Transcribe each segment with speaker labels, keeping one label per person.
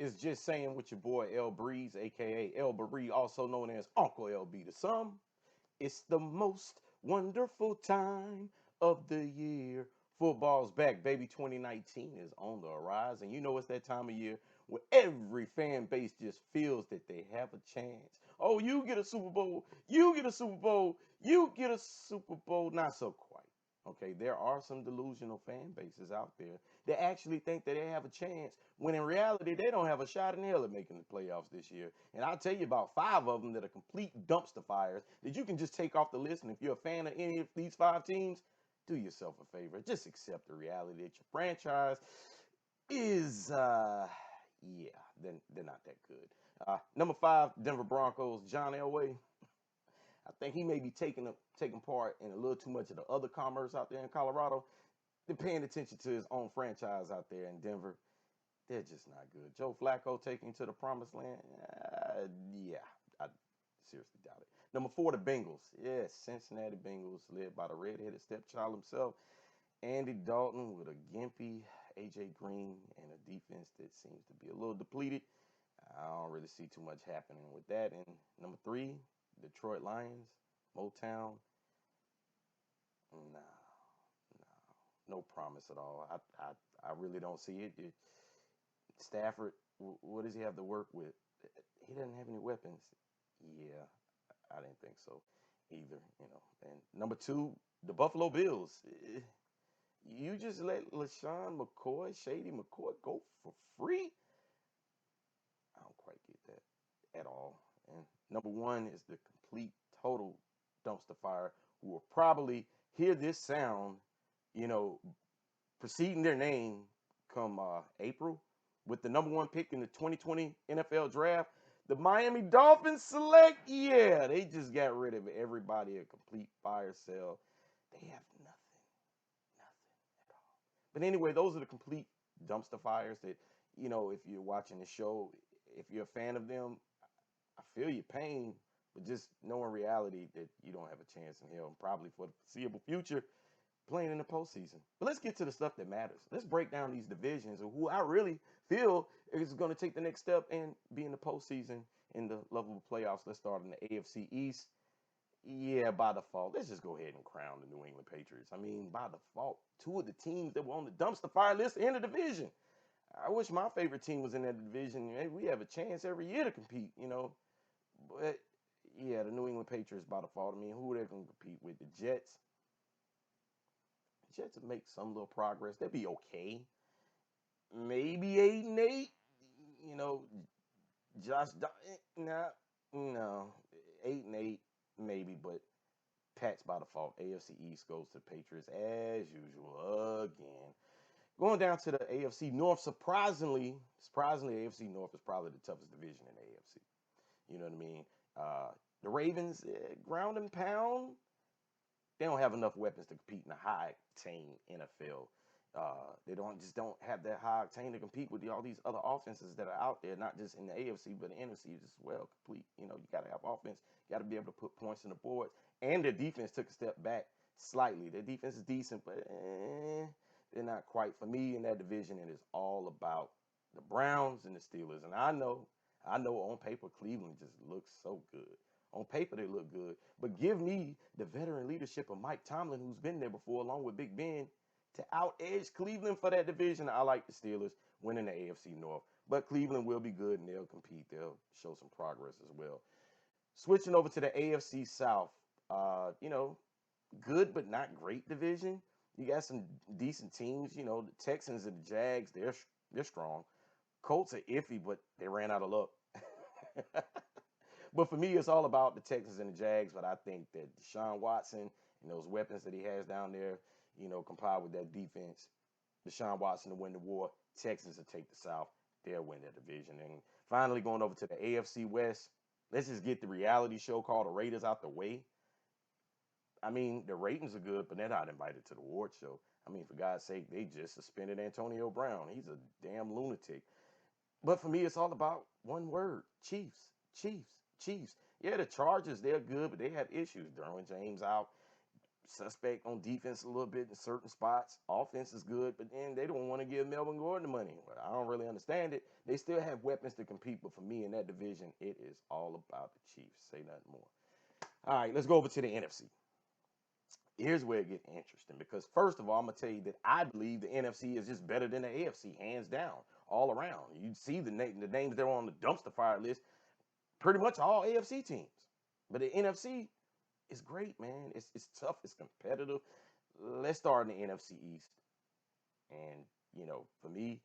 Speaker 1: It's Just Saying with your boy L Breeze, aka L Bree, also known as Uncle LB to some. It's the most wonderful time of the year. Football's back, baby. 2019 is on the rise. And you know it's that time of year where every fan base just feels that they have a chance. Oh, you get a Super Bowl. You get a Super Bowl. You get a Super Bowl. Not so quite. Okay, there are some delusional fan bases out there that actually think that they have a chance when in reality they don't have a shot in hell at making the playoffs this year. And I'll tell you about five of them that are complete dumpster fires that you can just take off the list. And if you're a fan of any of these five teams, do yourself a favor. Just accept the reality that your franchise is, yeah, they're not that good. Number five, Denver Broncos, John Elway. I think he may be taking part in a little too much of the other commerce out there in Colorado. They're paying attention to his own franchise out there in Denver. They're just not good. Joe Flacco taking to the promised land. Yeah, I seriously doubt it. Number four, the Bengals. Yes, Cincinnati Bengals, led by the redheaded stepchild himself, Andy Dalton, with a gimpy AJ Green and a defense that seems to be a little depleted. I don't really see too much happening with that. And number three, Detroit Lions, Motown. No, no, no promise at all. I really don't see it. Stafford, what does he have to work with? He doesn't have any weapons. Yeah, I didn't think so either, you know. And number two, the Buffalo Bills. You just let LaShawn McCoy, Shady McCoy, go for free? I don't quite get that at all. And number one is the complete, total dumpster fire who will probably hear this sound, you know, preceding their name come April with the number one pick in the 2020 NFL draft. The Miami Dolphins select, yeah, they just got rid of everybody, a complete fire sale. They have nothing at all. But anyway, those are the complete dumpster fires that, you know, if you're watching the show, if you're a fan of them, I feel your pain, but just know in reality that you don't have a chance in hell and probably for the foreseeable future playing in the postseason. But let's get to the stuff that matters. Let's break down these divisions and who I really feel is going to take the next step and be in the postseason in the level of playoffs. Let's start in the AFC East. Yeah, by default, let's just go ahead and crown the New England Patriots. I mean, by default, two of the teams that were on the dumpster fire list in the division. I wish my favorite team was in that division. Maybe we have a chance every year to compete, you know. But yeah, the New England Patriots by default. I mean, who are they going to compete with? The Jets. The Jets will make some little progress. They'll be okay. Maybe 8-8. You know, Josh. Nah, no, 8-8 maybe, but Pats by default. AFC East goes to the Patriots as usual again. Going down to the AFC North, surprisingly, AFC North is probably the toughest division in the AFC. You know what I mean? The Ravens, ground and pound, they don't have enough weapons to compete in a high octane NFL. They don't have that high octane to compete with all these other offenses that are out there, not just in the AFC but the NFC as well. Complete, you know, you got to have offense, you got to be able to put points on the board, and their defense took a step back slightly. Their defense is decent, but they're not quite for me in that division. And it's all about the Browns and the Steelers. And I know on paper Cleveland just looks so good. On paper, they look good. But give me the veteran leadership of Mike Tomlin, who's been there before, along with Big Ben, to out-edge Cleveland for that division. I like the Steelers winning the AFC North. But Cleveland will be good, and they'll compete. They'll show some progress as well. Switching over to the AFC South, you know, good but not great division. You got some decent teams. You know, the Texans and the Jags, they're strong. Colts are iffy, but they ran out of luck. But for me, it's all about the Texans and the Jags. But I think that Deshaun Watson and those weapons that he has down there, you know, compiled with that defense, Deshaun Watson to win the war. Texans to take the South. They'll win that division. And finally, going over to the AFC West, let's just get the reality show called The Raiders out the way. I mean, the ratings are good, but they're not invited to the award show. I mean, for God's sake, they just suspended Antonio Brown. He's a damn lunatic. But for me, it's all about one word: Chiefs, Chiefs, Chiefs. Yeah, the Chargers, they're good, but they have issues. Derwin James out. suspect on defense a little bit in certain spots. Offense is good, but then they don't want to give Melvin Gordon the money. Well, I don't really understand it. They still have weapons to compete, but for me in that division, it is all about the Chiefs. Say nothing more. All right, let's go over to the NFC. Here's where it gets interesting because, first of all, I'm going to tell you that I believe the NFC is just better than the AFC, hands down, all around. You see the names that are on the dumpster fire list, pretty much all AFC teams. But the NFC is great, man. It's tough. It's competitive. Let's start in the NFC East. And, for me,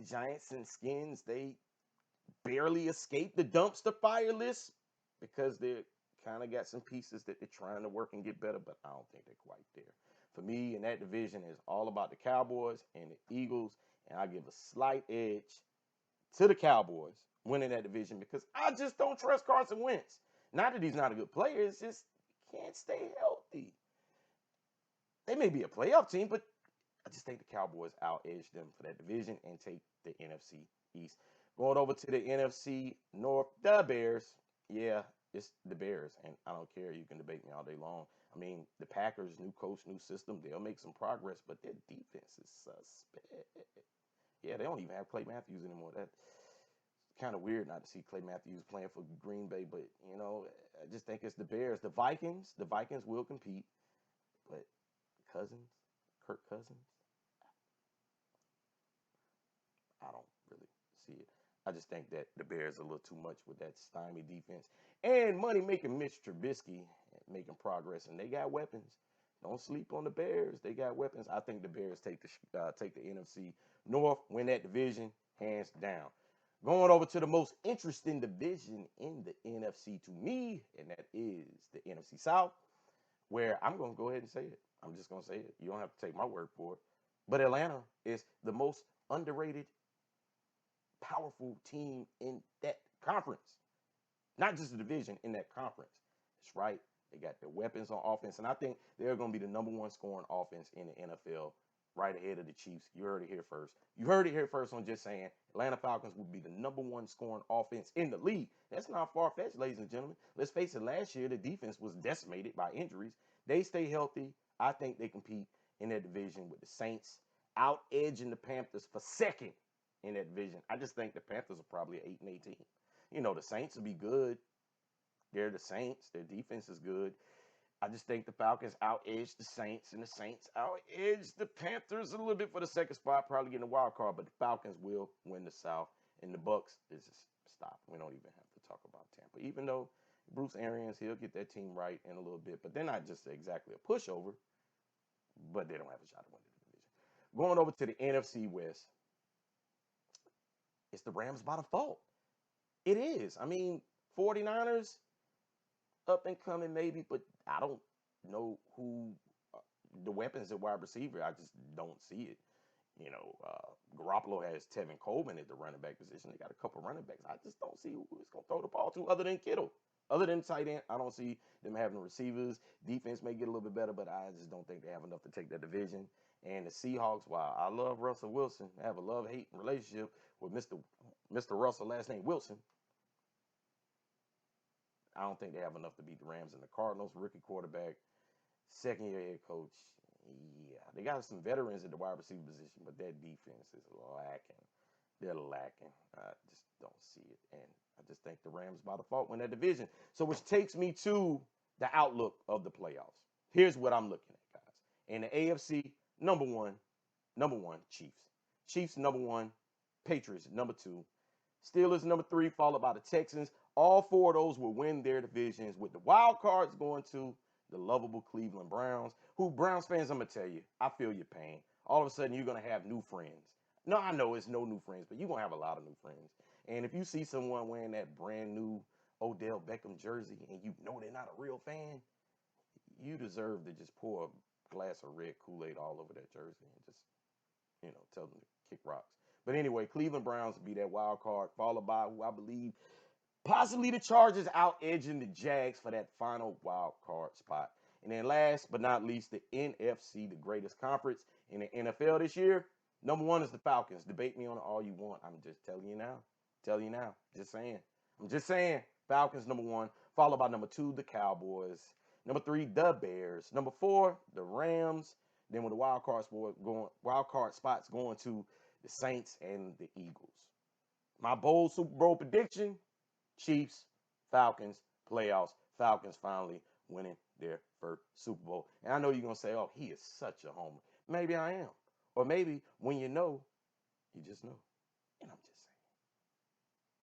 Speaker 1: Giants and Skins, they barely escaped the dumpster fire list because they're kind of got some pieces that they're trying to work and get better, but I don't think they're quite there. For me, in that division is all about the Cowboys and the Eagles, and I give a slight edge to the Cowboys winning that division because I just don't trust Carson Wentz. Not that he's not a good player, it's just he can't stay healthy. They may be a playoff team, but I just think the Cowboys out-edge them for that division and take the NFC East. Going over to the NFC North, the Bears. Yeah, it's the Bears, and I don't care. You can debate me all day long. I mean, the Packers, new coach, new system, they'll make some progress, but their defense is suspect. Yeah, they don't even have Clay Matthews anymore. That's kind of weird not to see Clay Matthews playing for Green Bay, but, I just think it's the Bears. The Vikings will compete, but Kirk Cousins, I don't really see it. I just think that the Bears are a little too much with that stymie defense and money making Mitch Trubisky making progress, and they got weapons. Don't sleep on the Bears. They got weapons. I think the Bears take the NFC North, win that division hands down. Going over to the most interesting division in the NFC to me, and that is the NFC South, where I'm going to go ahead and say it. I'm just going to say it. You don't have to take my word for it. But Atlanta is the most underrated, powerful team in that conference. Not just the division, in that conference. That's right. They got their weapons on offense, and I think they're going to be the number one scoring offense in the NFL, right ahead of the Chiefs. You heard it here first. You heard it here first on Just Saying. Atlanta Falcons will be the number one scoring offense in the league. That's not far-fetched, ladies and gentlemen. Let's face it, last year the defense was decimated by injuries. They stay healthy. I think they compete in that division with the Saints, out-edging the Panthers for second in that division. I just think the Panthers are probably 8-18. The Saints will be good. They're the Saints. Their defense is good. I just think the Falcons out-edge the Saints, and the Saints out-edge the Panthers a little bit for the second spot, probably getting a wild card, but the Falcons will win the South, and the Bucks is just stop. We don't even have to talk about Tampa, even though Bruce Arians, he'll get that team right in a little bit, but they're not just exactly a pushover, but they don't have a shot to win the division. Going over to the NFC West, it's the Rams by default. It is. I mean, 49ers, up and coming maybe, but I don't know who the weapons at wide receiver. I just don't see it. Garoppolo has Tevin Coleman at the running back position. They got a couple running backs. I just don't see who is going to throw the ball to other than Kittle. Other than tight end, I don't see them having receivers. Defense may get a little bit better, but I just don't think they have enough to take that division. And the Seahawks, while I love Russell Wilson, I have a love-hate relationship with Mr. Russell, last name Wilson. I don't think they have enough to beat the Rams and the Cardinals. Rookie quarterback, second-year head coach. Yeah, they got some veterans at the wide receiver position, but that defense is lacking. They're lacking. I just don't see it. And I just think the Rams by default win that division. So which takes me to the outlook of the playoffs. Here's what I'm looking at, guys. In the AFC, number one, Chiefs. Chiefs, number one. Patriots, number two. Steelers, number three, followed by the Texans. All four of those will win their divisions, with the wild cards going to the lovable Cleveland Browns, who Browns fans, I'm going to tell you, I feel your pain. All of a sudden, you're going to have new friends. No, I know it's no new friends, but you're going to have a lot of new friends. And if you see someone wearing that brand new Odell Beckham jersey and you know they're not a real fan, you deserve to just pour a glass of red Kool-Aid all over that jersey and just, tell them to kick rocks. But anyway, Cleveland Browns will be that wild card, followed by who I believe possibly the Chargers out edging the Jags for that final wild card spot. And then last but not least, the NFC, the greatest conference in the NFL this year. Number one is the Falcons. Debate me on it all you want. I'm just telling you now. Just saying. I'm just saying. Falcons number one, followed by number two, the Cowboys. Number 3, the Bears. Number 4, the Rams. Then with the wild card spots going to the Saints and the Eagles. My bold Super Bowl prediction: Chiefs, Falcons, playoffs. Falcons finally winning their first Super Bowl. And I know you're gonna say, "Oh, he is such a homer." Maybe I am, or maybe when you know, you just know. And I'm just